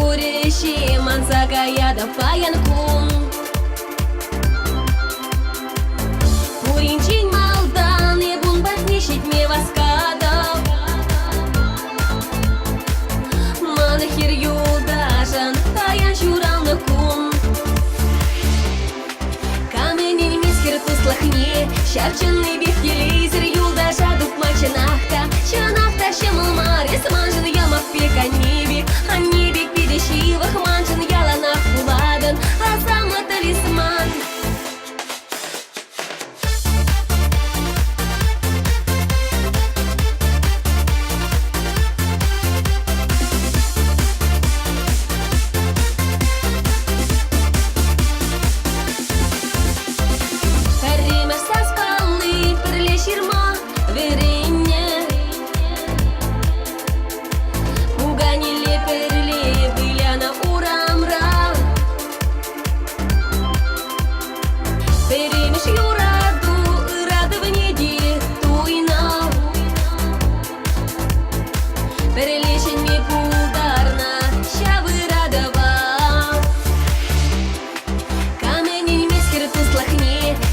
Курящий мансакая да паянкун. Пуринчин малдан и бун батнищит мне воскадов. Манахир юдашан таян шурална кун. Каменин мискер туслахне, шарченный бих телевизор юлдаша дух мачанахта. Чанахта шемалмари сманжен ямах пека небе, а небе пидещи вахманжен яланах буладан, а сам талисман.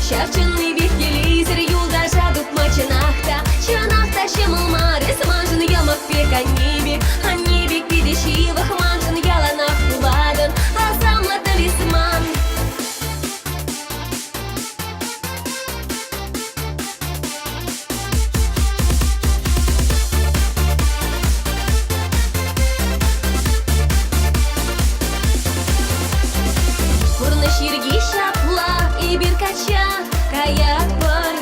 Шарченный бих телевизор юлдаша дух мачанахта. Чанахта шемалмари сманжен ямах пека небе, а небе пидещи вахманжен яланах буладан, а сам талисман. Курна ширги шапла и биркача каят бар.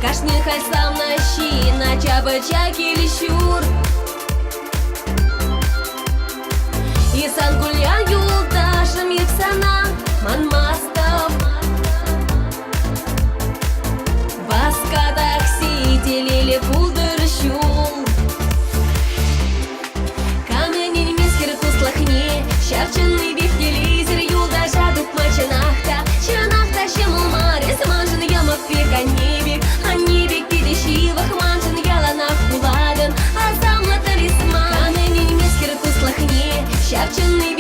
Кашни хайсам нащи на чабача килищур. И сангульян юлдашам евсана манмастов. Баскадах сиделили пулдырщул. Каменин мискер туслахне, шарченный бих телевизор юлдаша дух мачанахта. Чанахта шемалмари сманжен ямах пека небе, а небе пидещи вахманжен яланах буладан, а сам талисман. Каменин мискер туслахне, шарченный